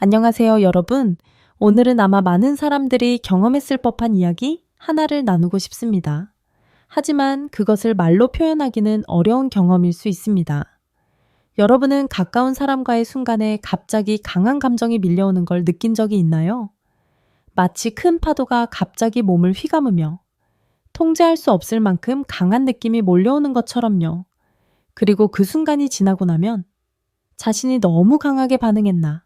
안녕하세요, 여러분. 오늘은 아마 많은 사람들이 경험했을 법한 이야기 하나를 나누고 싶습니다. 하지만 그것을 말로 표현하기는 어려운 경험일 수 있습니다. 여러분은 가까운 사람과의 순간에 갑자기 강한 감정이 밀려오는 걸 느낀 적이 있나요? 마치 큰 파도가 갑자기 몸을 휘감으며 통제할 수 없을 만큼 강한 느낌이 몰려오는 것처럼요. 그리고 그 순간이 지나고 나면 자신이 너무 강하게 반응했나?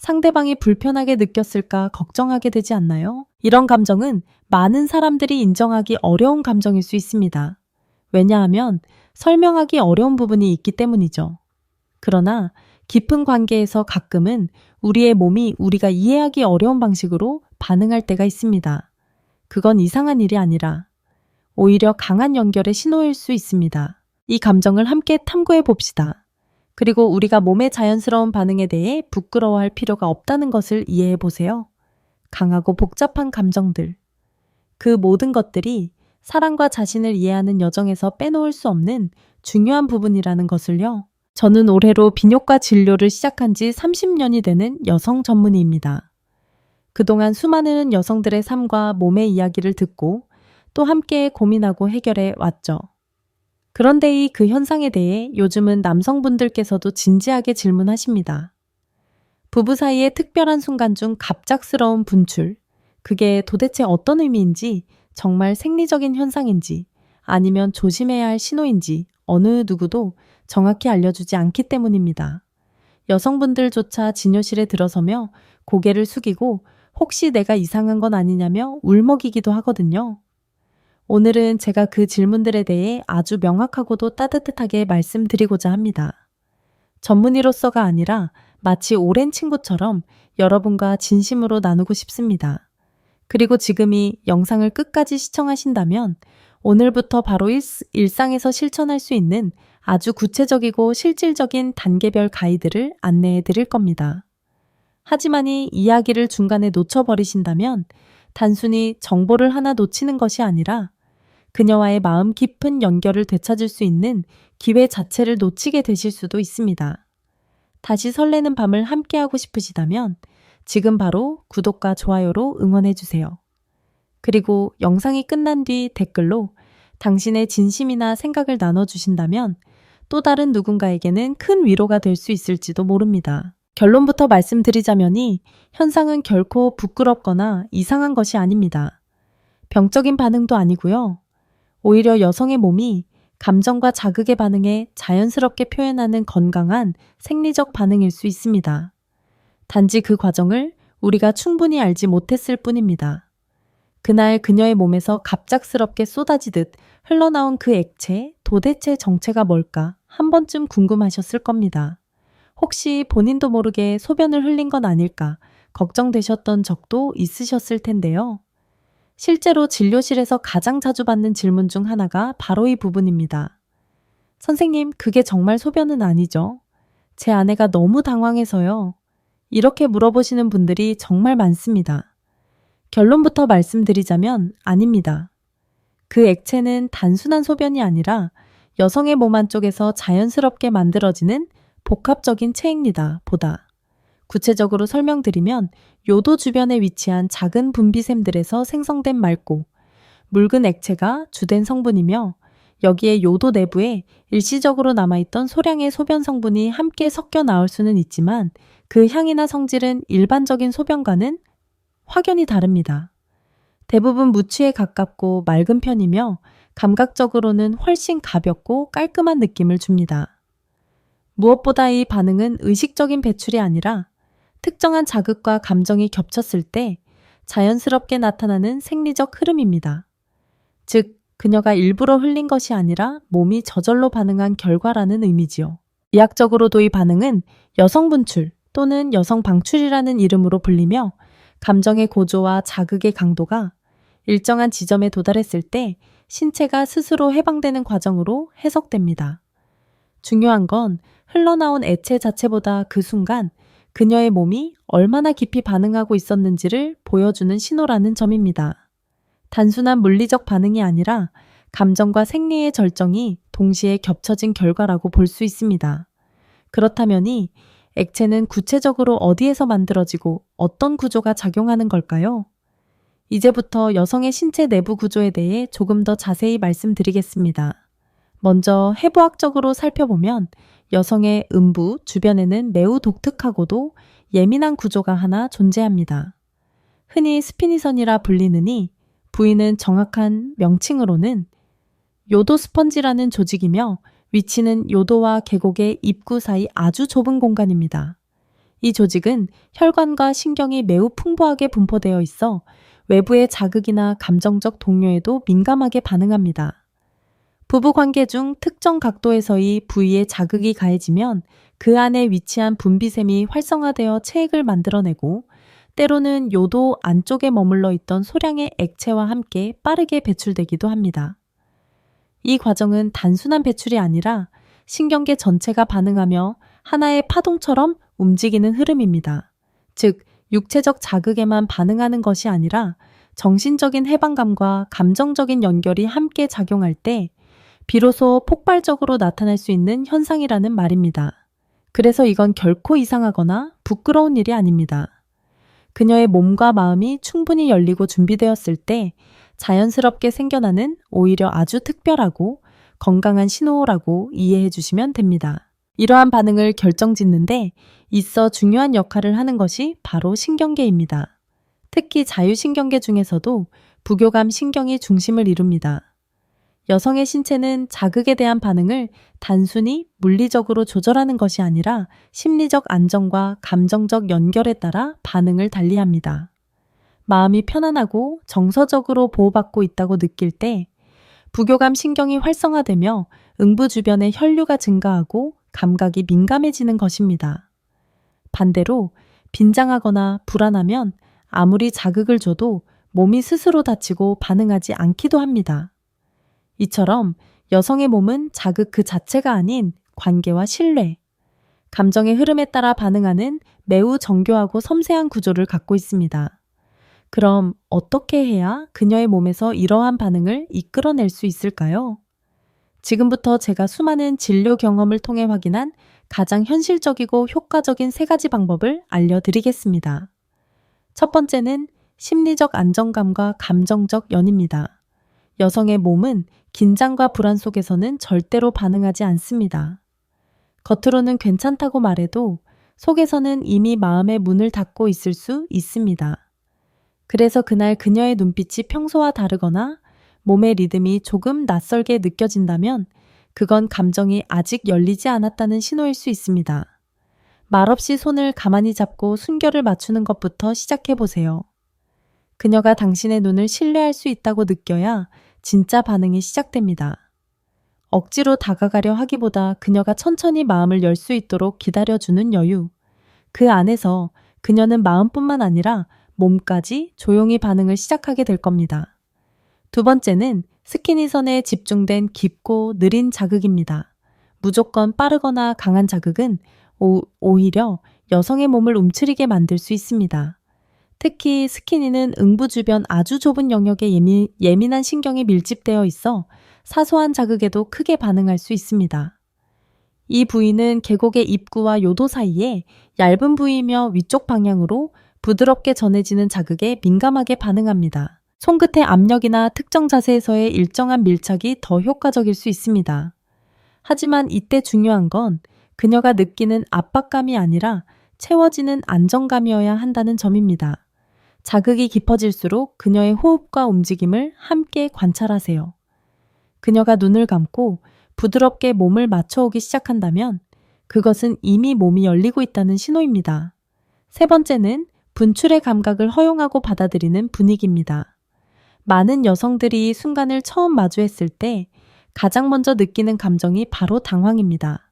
상대방이 불편하게 느꼈을까 걱정하게 되지 않나요? 이런 감정은 많은 사람들이 인정하기 어려운 감정일 수 있습니다. 왜냐하면 설명하기 어려운 부분이 있기 때문이죠. 그러나 깊은 관계에서 가끔은 우리의 몸이 우리가 이해하기 어려운 방식으로 반응할 때가 있습니다. 그건 이상한 일이 아니라 오히려 강한 연결의 신호일 수 있습니다. 이 감정을 함께 탐구해 봅시다. 그리고 우리가 몸의 자연스러운 반응에 대해 부끄러워할 필요가 없다는 것을 이해해 보세요. 강하고 복잡한 감정들. 그 모든 것들이 사랑과 자신을 이해하는 여정에서 빼놓을 수 없는 중요한 부분이라는 것을요. 저는 올해로 비뇨과 진료를 시작한 지 30년이 되는 여성 전문의입니다. 그동안 수많은 여성들의 삶과 몸의 이야기를 듣고 또 함께 고민하고 해결해 왔죠. 그런데 그 현상에 대해 요즘은 남성분들께서도 진지하게 질문하십니다. 부부 사이의 특별한 순간 중 갑작스러운 분출, 그게 도대체 어떤 의미인지, 정말 생리적인 현상인지, 아니면 조심해야 할 신호인지 어느 누구도 정확히 알려주지 않기 때문입니다. 여성분들조차 진료실에 들어서며 고개를 숙이고 혹시 내가 이상한 건 아니냐며 울먹이기도 하거든요. 오늘은 제가 그 질문들에 대해 아주 명확하고도 따뜻하게 말씀드리고자 합니다. 전문의로서가 아니라 마치 오랜 친구처럼 여러분과 진심으로 나누고 싶습니다. 그리고 지금 이 영상을 끝까지 시청하신다면 오늘부터 바로 일상에서 실천할 수 있는 아주 구체적이고 실질적인 단계별 가이드를 안내해 드릴 겁니다. 하지만 이 이야기를 중간에 놓쳐버리신다면 단순히 정보를 하나 놓치는 것이 아니라 그녀와의 마음 깊은 연결을 되찾을 수 있는 기회 자체를 놓치게 되실 수도 있습니다. 다시 설레는 밤을 함께하고 싶으시다면 지금 바로 구독과 좋아요로 응원해주세요. 그리고 영상이 끝난 뒤 댓글로 당신의 진심이나 생각을 나눠주신다면 또 다른 누군가에게는 큰 위로가 될 수 있을지도 모릅니다. 결론부터 말씀드리자면이 현상은 결코 부끄럽거나 이상한 것이 아닙니다. 병적인 반응도 아니고요. 오히려 여성의 몸이 감정과 자극에 반응해 자연스럽게 표현하는 건강한 생리적 반응일 수 있습니다. 단지 그 과정을 우리가 충분히 알지 못했을 뿐입니다. 그날 그녀의 몸에서 갑작스럽게 쏟아지듯 흘러나온 그 액체, 도대체 정체가 뭘까 한 번쯤 궁금하셨을 겁니다. 혹시 본인도 모르게 소변을 흘린 건 아닐까 걱정되셨던 적도 있으셨을 텐데요. 실제로 진료실에서 가장 자주 받는 질문 중 하나가 바로 이 부분입니다. 선생님, 그게 정말 소변은 아니죠? 제 아내가 너무 당황해서요. 이렇게 물어보시는 분들이 정말 많습니다. 결론부터 말씀드리자면 아닙니다. 그 액체는 단순한 소변이 아니라 여성의 몸 안쪽에서 자연스럽게 만들어지는 복합적인 체입니다. 보다 구체적으로 설명드리면 요도 주변에 위치한 작은 분비샘들에서 생성된 맑고 묽은 액체가 주된 성분이며 여기에 요도 내부에 일시적으로 남아있던 소량의 소변 성분이 함께 섞여 나올 수는 있지만 그 향이나 성질은 일반적인 소변과는 확연히 다릅니다. 대부분 무취에 가깝고 맑은 편이며 감각적으로는 훨씬 가볍고 깔끔한 느낌을 줍니다. 무엇보다 이 반응은 의식적인 배출이 아니라 특정한 자극과 감정이 겹쳤을 때 자연스럽게 나타나는 생리적 흐름입니다. 즉, 그녀가 일부러 흘린 것이 아니라 몸이 저절로 반응한 결과라는 의미지요. 의학적으로도 이 반응은 여성 분출 또는 여성 방출이라는 이름으로 불리며 감정의 고조와 자극의 강도가 일정한 지점에 도달했을 때 신체가 스스로 해방되는 과정으로 해석됩니다. 중요한 건 흘러나온 액체 자체보다 그 순간 그녀의 몸이 얼마나 깊이 반응하고 있었는지를 보여주는 신호라는 점입니다. 단순한 물리적 반응이 아니라 감정과 생리의 절정이 동시에 겹쳐진 결과라고 볼 수 있습니다. 그렇다면 이 액체는 구체적으로 어디에서 만들어지고 어떤 구조가 작용하는 걸까요? 이제부터 여성의 신체 내부 구조에 대해 조금 더 자세히 말씀드리겠습니다. 먼저 해부학적으로 살펴보면 여성의 음부 주변에는 매우 독특하고도 예민한 구조가 하나 존재합니다. 흔히 스피니선이라 불리느니 부위는 정확한 명칭으로는 요도 스펀지라는 조직이며 위치는 요도와 계곡의 입구 사이 아주 좁은 공간입니다. 이 조직은 혈관과 신경이 매우 풍부하게 분포되어 있어 외부의 자극이나 감정적 동요에도 민감하게 반응합니다. 부부 관계 중 특정 각도에서의 부위에 자극이 가해지면 그 안에 위치한 분비샘이 활성화되어 체액을 만들어내고 때로는 요도 안쪽에 머물러 있던 소량의 액체와 함께 빠르게 배출되기도 합니다. 이 과정은 단순한 배출이 아니라 신경계 전체가 반응하며 하나의 파동처럼 움직이는 흐름입니다. 즉, 육체적 자극에만 반응하는 것이 아니라 정신적인 해방감과 감정적인 연결이 함께 작용할 때 비로소 폭발적으로 나타날 수 있는 현상이라는 말입니다. 그래서 이건 결코 이상하거나 부끄러운 일이 아닙니다. 그녀의 몸과 마음이 충분히 열리고 준비되었을 때 자연스럽게 생겨나는 오히려 아주 특별하고 건강한 신호라고 이해해 주시면 됩니다. 이러한 반응을 결정짓는데 있어 중요한 역할을 하는 것이 바로 신경계입니다. 특히 자유신경계 중에서도 부교감 신경이 중심을 이룹니다. 여성의 신체는 자극에 대한 반응을 단순히 물리적으로 조절하는 것이 아니라 심리적 안정과 감정적 연결에 따라 반응을 달리합니다. 마음이 편안하고 정서적으로 보호받고 있다고 느낄 때 부교감 신경이 활성화되며 응부 주변의 혈류가 증가하고 감각이 민감해지는 것입니다. 반대로 빈장하거나 불안하면 아무리 자극을 줘도 몸이 스스로 다치고 반응하지 않기도 합니다. 이처럼 여성의 몸은 자극 그 자체가 아닌 관계와 신뢰, 감정의 흐름에 따라 반응하는 매우 정교하고 섬세한 구조를 갖고 있습니다. 그럼 어떻게 해야 그녀의 몸에서 이러한 반응을 이끌어낼 수 있을까요? 지금부터 제가 수많은 진료 경험을 통해 확인한 가장 현실적이고 효과적인 3가지 방법을 알려드리겠습니다. 첫 번째는 심리적 안정감과 감정적 연입니다. 여성의 몸은 긴장과 불안 속에서는 절대로 반응하지 않습니다. 겉으로는 괜찮다고 말해도 속에서는 이미 마음의 문을 닫고 있을 수 있습니다. 그래서 그날 그녀의 눈빛이 평소와 다르거나 몸의 리듬이 조금 낯설게 느껴진다면 그건 감정이 아직 열리지 않았다는 신호일 수 있습니다. 말없이 손을 가만히 잡고 순결을 맞추는 것부터 시작해 보세요. 그녀가 당신의 눈을 신뢰할 수 있다고 느껴야 진짜 반응이 시작됩니다. 억지로 다가가려 하기보다 그녀가 천천히 마음을 열 수 있도록 기다려주는 여유. 그 안에서 그녀는 마음뿐만 아니라 몸까지 조용히 반응을 시작하게 될 겁니다. 두 번째는 스키니선에 집중된 깊고 느린 자극입니다. 무조건 빠르거나 강한 자극은 오히려 여성의 몸을 움츠리게 만들 수 있습니다. 특히 스키니는 응부 주변 아주 좁은 영역에 예민한 신경이 밀집되어 있어 사소한 자극에도 크게 반응할 수 있습니다. 이 부위는 계곡의 입구와 요도 사이에 얇은 부위이며 위쪽 방향으로 부드럽게 전해지는 자극에 민감하게 반응합니다. 손끝의 압력이나 특정 자세에서의 일정한 밀착이 더 효과적일 수 있습니다. 하지만 이때 중요한 건 그녀가 느끼는 압박감이 아니라 채워지는 안정감이어야 한다는 점입니다. 자극이 깊어질수록 그녀의 호흡과 움직임을 함께 관찰하세요. 그녀가 눈을 감고 부드럽게 몸을 맞춰오기 시작한다면 그것은 이미 몸이 열리고 있다는 신호입니다. 세 번째는 분출의 감각을 허용하고 받아들이는 분위기입니다. 많은 여성들이 순간을 처음 마주했을 때 가장 먼저 느끼는 감정이 바로 당황입니다.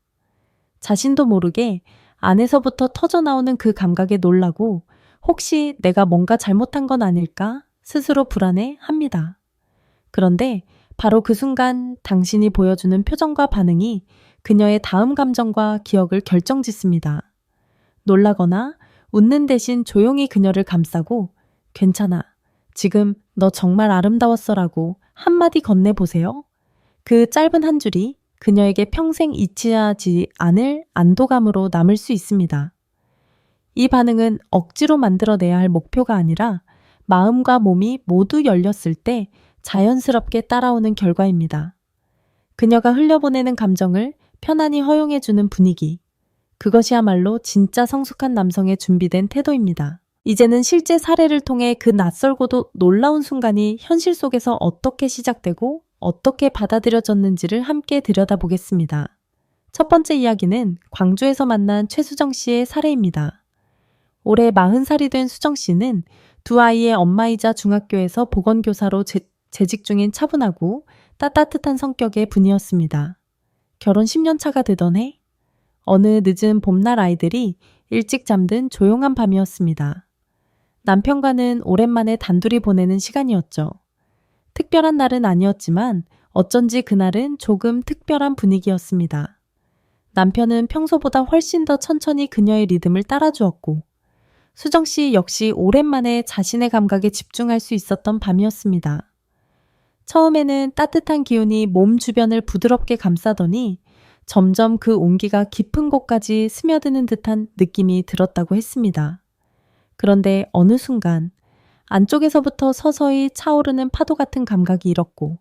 자신도 모르게 안에서부터 터져나오는 그 감각에 놀라고 혹시 내가 뭔가 잘못한 건 아닐까 스스로 불안해 합니다. 그런데 바로 그 순간 당신이 보여주는 표정과 반응이 그녀의 다음 감정과 기억을 결정짓습니다. 놀라거나 웃는 대신 조용히 그녀를 감싸고 괜찮아. 지금 너 정말 아름다웠어라고 한마디 건네보세요. 그 짧은 한 줄이 그녀에게 평생 잊히지 않을 안도감으로 남을 수 있습니다. 이 반응은 억지로 만들어내야 할 목표가 아니라 마음과 몸이 모두 열렸을 때 자연스럽게 따라오는 결과입니다. 그녀가 흘려보내는 감정을 편안히 허용해주는 분위기. 그것이야말로 진짜 성숙한 남성의 준비된 태도입니다. 이제는 실제 사례를 통해 그 낯설고도 놀라운 순간이 현실 속에서 어떻게 시작되고 어떻게 받아들여졌는지를 함께 들여다보겠습니다. 첫 번째 이야기는 광주에서 만난 최수정 씨의 사례입니다. 올해 40살이 된 수정 씨는 두 아이의 엄마이자 중학교에서 보건교사로 재직 중인 차분하고 따뜻한 성격의 분이었습니다. 결혼 10년 차가 되던 해, 어느 늦은 봄날 아이들이 일찍 잠든 조용한 밤이었습니다. 남편과는 오랜만에 단둘이 보내는 시간이었죠. 특별한 날은 아니었지만 어쩐지 그날은 조금 특별한 분위기였습니다. 남편은 평소보다 훨씬 더 천천히 그녀의 리듬을 따라주었고, 수정 씨 역시 오랜만에 자신의 감각에 집중할 수 있었던 밤이었습니다. 처음에는 따뜻한 기운이 몸 주변을 부드럽게 감싸더니 점점 그 온기가 깊은 곳까지 스며드는 듯한 느낌이 들었다고 했습니다. 그런데 어느 순간 안쪽에서부터 서서히 차오르는 파도 같은 감각이 일었고,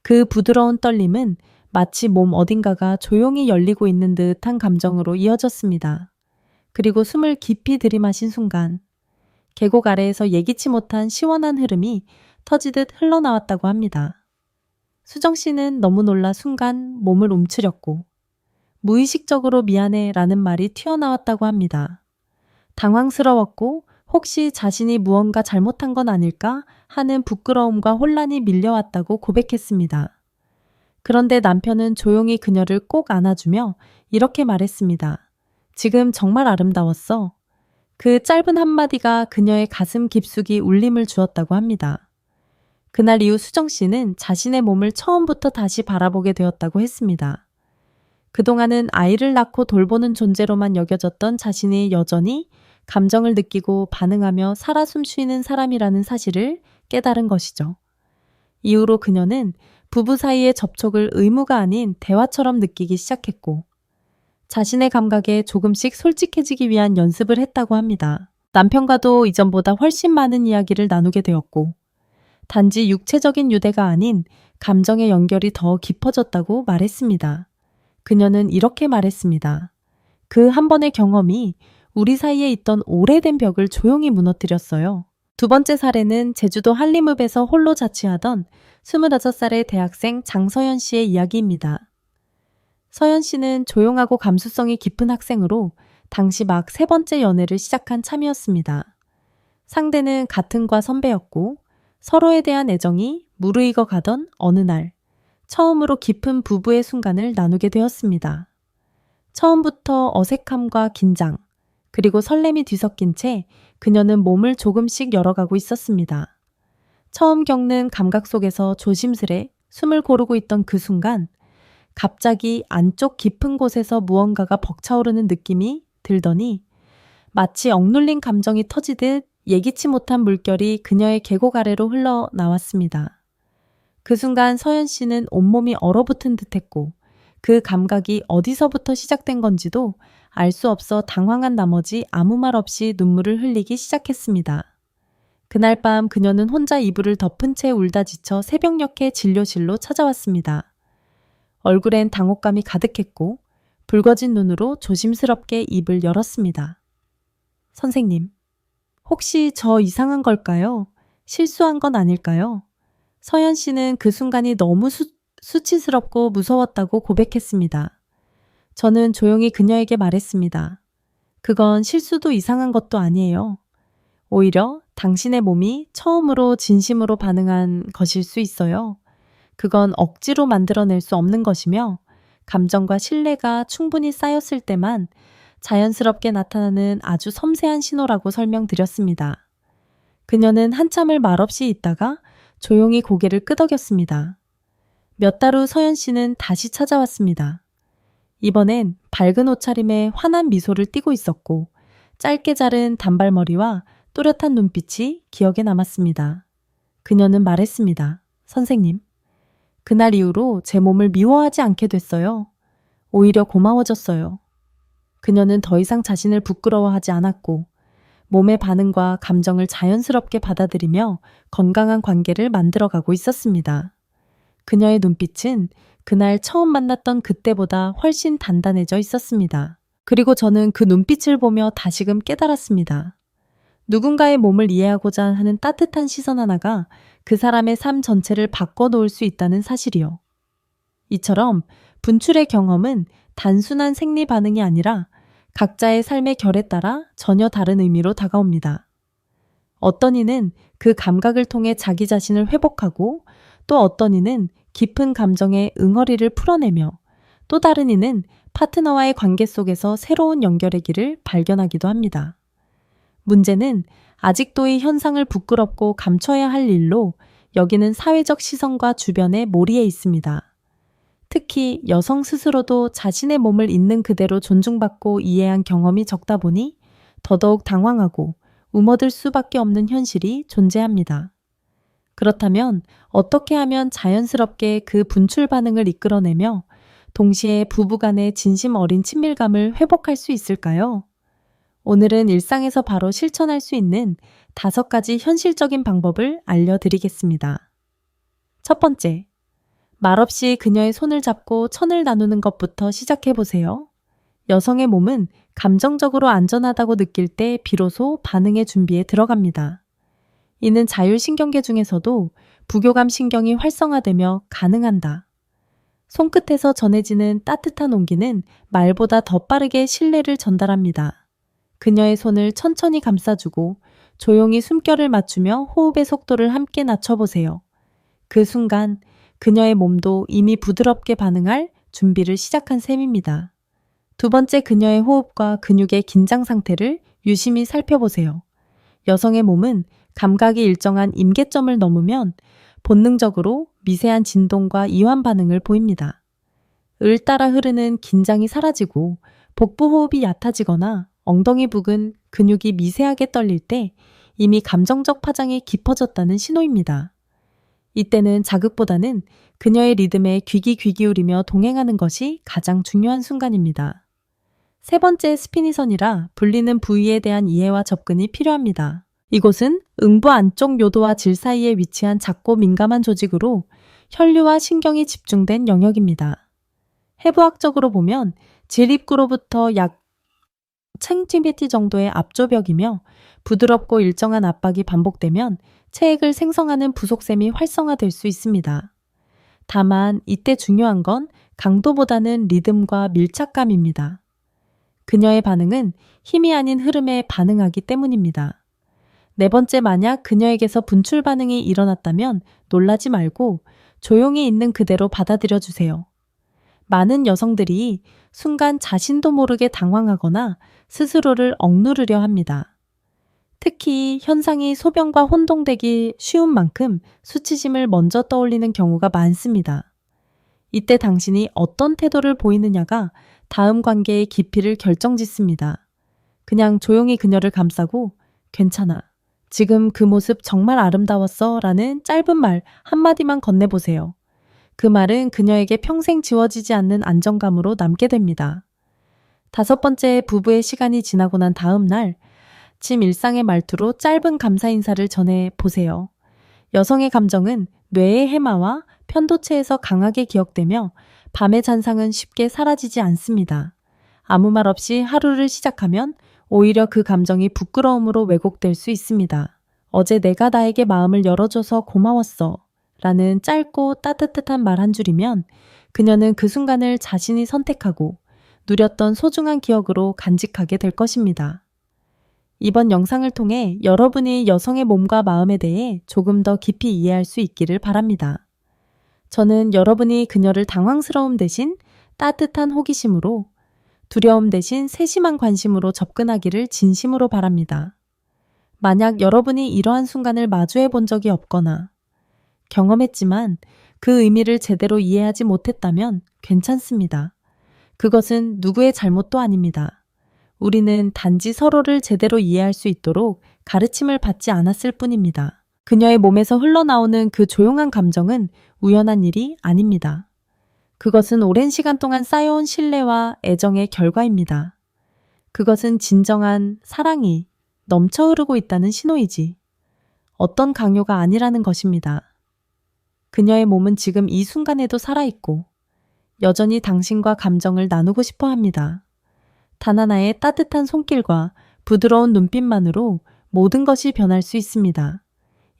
그 부드러운 떨림은 마치 몸 어딘가가 조용히 열리고 있는 듯한 감정으로 이어졌습니다. 그리고 숨을 깊이 들이마신 순간 계곡 아래에서 예기치 못한 시원한 흐름이 터지듯 흘러나왔다고 합니다. 수정 씨는 너무 놀라 순간 몸을 움츠렸고 무의식적으로 미안해 라는 말이 튀어나왔다고 합니다. 당황스러웠고 혹시 자신이 무언가 잘못한 건 아닐까 하는 부끄러움과 혼란이 밀려왔다고 고백했습니다. 그런데 남편은 조용히 그녀를 꼭 안아주며 이렇게 말했습니다. 지금 정말 아름다웠어. 그 짧은 한마디가 그녀의 가슴 깊숙이 울림을 주었다고 합니다. 그날 이후 수정 씨는 자신의 몸을 처음부터 다시 바라보게 되었다고 했습니다. 그동안은 아이를 낳고 돌보는 존재로만 여겨졌던 자신이 여전히 감정을 느끼고 반응하며 살아 숨쉬는 사람이라는 사실을 깨달은 것이죠. 이후로 그녀는 부부 사이의 접촉을 의무가 아닌 대화처럼 느끼기 시작했고, 자신의 감각에 조금씩 솔직해지기 위한 연습을 했다고 합니다. 남편과도 이전보다 훨씬 많은 이야기를 나누게 되었고, 단지 육체적인 유대가 아닌 감정의 연결이 더 깊어졌다고 말했습니다. 그녀는 이렇게 말했습니다. 그 한 번의 경험이 우리 사이에 있던 오래된 벽을 조용히 무너뜨렸어요. 두 번째 사례는 제주도 한림읍에서 홀로 자취하던 25살의 대학생 장서연 씨의 이야기입니다. 서연 씨는 조용하고 감수성이 깊은 학생으로 당시 막 3번째 연애를 시작한 참이었습니다. 상대는 같은 과 선배였고 서로에 대한 애정이 무르익어 가던 어느 날 처음으로 깊은 부부의 순간을 나누게 되었습니다. 처음부터 어색함과 긴장, 그리고 설렘이 뒤섞인 채 그녀는 몸을 조금씩 열어가고 있었습니다. 처음 겪는 감각 속에서 조심스레 숨을 고르고 있던 그 순간 갑자기 안쪽 깊은 곳에서 무언가가 벅차오르는 느낌이 들더니 마치 억눌린 감정이 터지듯 예기치 못한 물결이 그녀의 계곡 아래로 흘러나왔습니다. 그 순간 서연 씨는 온몸이 얼어붙은 듯했고 그 감각이 어디서부터 시작된 건지도 알 수 없어 당황한 나머지 아무 말 없이 눈물을 흘리기 시작했습니다. 그날 밤 그녀는 혼자 이불을 덮은 채 울다 지쳐 새벽녘에 진료실로 찾아왔습니다. 얼굴엔 당혹감이 가득했고 붉어진 눈으로 조심스럽게 입을 열었습니다. 선생님, 혹시 저 이상한 걸까요? 실수한 건 아닐까요? 서연 씨는 그 순간이 너무 수치스럽고 무서웠다고 고백했습니다. 저는 조용히 그녀에게 말했습니다. 그건 실수도 이상한 것도 아니에요. 오히려 당신의 몸이 처음으로 진심으로 반응한 것일 수 있어요. 그건 억지로 만들어낼 수 없는 것이며 감정과 신뢰가 충분히 쌓였을 때만 자연스럽게 나타나는 아주 섬세한 신호라고 설명드렸습니다. 그녀는 한참을 말없이 있다가 조용히 고개를 끄덕였습니다. 몇 달 후 서연 씨는 다시 찾아왔습니다. 이번엔 밝은 옷차림에 환한 미소를 띠고 있었고 짧게 자른 단발머리와 또렷한 눈빛이 기억에 남았습니다. 그녀는 말했습니다. 선생님, 그날 이후로 제 몸을 미워하지 않게 됐어요. 오히려 고마워졌어요. 그녀는 더 이상 자신을 부끄러워하지 않았고 몸의 반응과 감정을 자연스럽게 받아들이며 건강한 관계를 만들어가고 있었습니다. 그녀의 눈빛은 그날 처음 만났던 그때보다 훨씬 단단해져 있었습니다. 그리고 저는 그 눈빛을 보며 다시금 깨달았습니다. 누군가의 몸을 이해하고자 하는 따뜻한 시선 하나가 그 사람의 삶 전체를 바꿔놓을 수 있다는 사실이요. 이처럼 분출의 경험은 단순한 생리 반응이 아니라 각자의 삶의 결에 따라 전혀 다른 의미로 다가옵니다. 어떤 이는 그 감각을 통해 자기 자신을 회복하고 또 어떤 이는 깊은 감정의 응어리를 풀어내며 또 다른 이는 파트너와의 관계 속에서 새로운 연결의 길을 발견하기도 합니다. 문제는 아직도 이 현상을 부끄럽고 감춰야 할 일로 여기는 사회적 시선과 주변의 몰이에 있습니다. 특히 여성 스스로도 자신의 몸을 있는 그대로 존중받고 이해한 경험이 적다 보니 더더욱 당황하고 움어들 수밖에 없는 현실이 존재합니다. 그렇다면 어떻게 하면 자연스럽게 그 분출 반응을 이끌어내며 동시에 부부간의 진심 어린 친밀감을 회복할 수 있을까요? 오늘은 일상에서 바로 실천할 수 있는 5가지 현실적인 방법을 알려드리겠습니다. 첫 번째, 말없이 그녀의 손을 잡고 천을 나누는 것부터 시작해보세요. 여성의 몸은 감정적으로 안전하다고 느낄 때 비로소 반응의 준비에 들어갑니다. 이는 자율신경계 중에서도 부교감 신경이 활성화되며 가능한다. 손끝에서 전해지는 따뜻한 온기는 말보다 더 빠르게 신뢰를 전달합니다. 그녀의 손을 천천히 감싸주고 조용히 숨결을 맞추며 호흡의 속도를 함께 낮춰보세요. 그 순간 그녀의 몸도 이미 부드럽게 반응할 준비를 시작한 셈입니다. 두 번째, 그녀의 호흡과 근육의 긴장 상태를 유심히 살펴보세요. 여성의 몸은 감각이 일정한 임계점을 넘으면 본능적으로 미세한 진동과 이완 반응을 보입니다. 을 따라 흐르는 긴장이 사라지고 복부 호흡이 얕아지거나 엉덩이 부근 근육이 미세하게 떨릴 때 이미 감정적 파장이 깊어졌다는 신호입니다. 이때는 자극보다는 그녀의 리듬에 귀 기울이며 동행하는 것이 가장 중요한 순간입니다. 세 번째, 스피니선이라 불리는 부위에 대한 이해와 접근이 필요합니다. 이곳은 응부 안쪽 요도와 질 사이에 위치한 작고 민감한 조직으로 혈류와 신경이 집중된 영역입니다. 해부학적으로 보면 질 입구로부터 약 10cm 정도의 앞조벽이며 부드럽고 일정한 압박이 반복되면 체액을 생성하는 부속샘이 활성화될 수 있습니다. 다만 이때 중요한 건 강도보다는 리듬과 밀착감입니다. 그녀의 반응은 힘이 아닌 흐름에 반응하기 때문입니다. 네 번째, 만약 그녀에게서 분출 반응이 일어났다면 놀라지 말고 조용히 있는 그대로 받아들여 주세요. 많은 여성들이 순간 자신도 모르게 당황하거나 스스로를 억누르려 합니다. 특히 현상이 소변과 혼동되기 쉬운 만큼 수치심을 먼저 떠올리는 경우가 많습니다. 이때 당신이 어떤 태도를 보이느냐가 다음 관계의 깊이를 결정짓습니다. 그냥 조용히 그녀를 감싸고 괜찮아. 지금 그 모습 정말 아름다웠어 라는 짧은 말 한마디만 건네보세요. 그 말은 그녀에게 평생 지워지지 않는 안정감으로 남게 됩니다. 5번째, 부부의 시간이 지나고 난 다음 날 아침 일상의 말투로 짧은 감사 인사를 전해보세요. 여성의 감정은 뇌의 해마와 편도체에서 강하게 기억되며 밤의 잔상은 쉽게 사라지지 않습니다. 아무 말 없이 하루를 시작하면 오히려 그 감정이 부끄러움으로 왜곡될 수 있습니다. 어제 내가 나에게 마음을 열어줘서 고마웠어 라는 짧고 따뜻한 말 한 줄이면 그녀는 그 순간을 자신이 선택하고 누렸던 소중한 기억으로 간직하게 될 것입니다. 이번 영상을 통해 여러분이 여성의 몸과 마음에 대해 조금 더 깊이 이해할 수 있기를 바랍니다. 저는 여러분이 그녀를 당황스러움 대신 따뜻한 호기심으로, 두려움 대신 세심한 관심으로 접근하기를 진심으로 바랍니다. 만약 여러분이 이러한 순간을 마주해 본 적이 없거나 경험했지만 그 의미를 제대로 이해하지 못했다면 괜찮습니다. 그것은 누구의 잘못도 아닙니다. 우리는 단지 서로를 제대로 이해할 수 있도록 가르침을 받지 않았을 뿐입니다. 그녀의 몸에서 흘러나오는 그 조용한 감정은 우연한 일이 아닙니다. 그것은 오랜 시간 동안 쌓여온 신뢰와 애정의 결과입니다. 그것은 진정한 사랑이 넘쳐 흐르고 있다는 신호이지. 어떤 강요가 아니라는 것입니다. 그녀의 몸은 지금 이 순간에도 살아있고 여전히 당신과 감정을 나누고 싶어 합니다. 단 하나의 따뜻한 손길과 부드러운 눈빛만으로 모든 것이 변할 수 있습니다.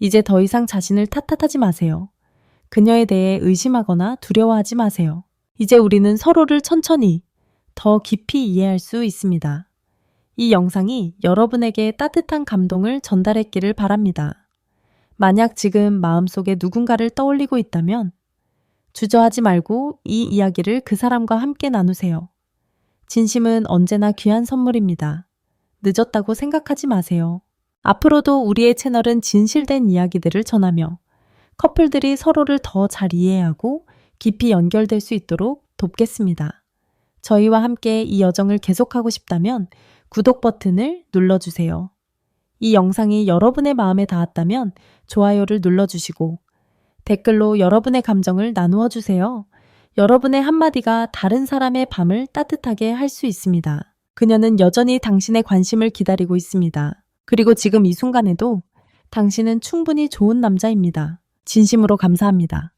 이제 더 이상 자신을 탓하지 마세요. 그녀에 대해 의심하거나 두려워하지 마세요. 이제 우리는 서로를 천천히 더 깊이 이해할 수 있습니다. 이 영상이 여러분에게 따뜻한 감동을 전달했기를 바랍니다. 만약 지금 마음속에 누군가를 떠올리고 있다면 주저하지 말고 이 이야기를 그 사람과 함께 나누세요. 진심은 언제나 귀한 선물입니다. 늦었다고 생각하지 마세요. 앞으로도 우리의 채널은 진실된 이야기들을 전하며 커플들이 서로를 더 잘 이해하고 깊이 연결될 수 있도록 돕겠습니다. 저희와 함께 이 여정을 계속하고 싶다면 구독 버튼을 눌러주세요. 이 영상이 여러분의 마음에 닿았다면 좋아요를 눌러주시고 댓글로 여러분의 감정을 나누어 주세요. 여러분의 한마디가 다른 사람의 밤을 따뜻하게 할 수 있습니다. 그녀는 여전히 당신의 관심을 기다리고 있습니다. 그리고 지금 이 순간에도 당신은 충분히 좋은 남자입니다. 진심으로 감사합니다.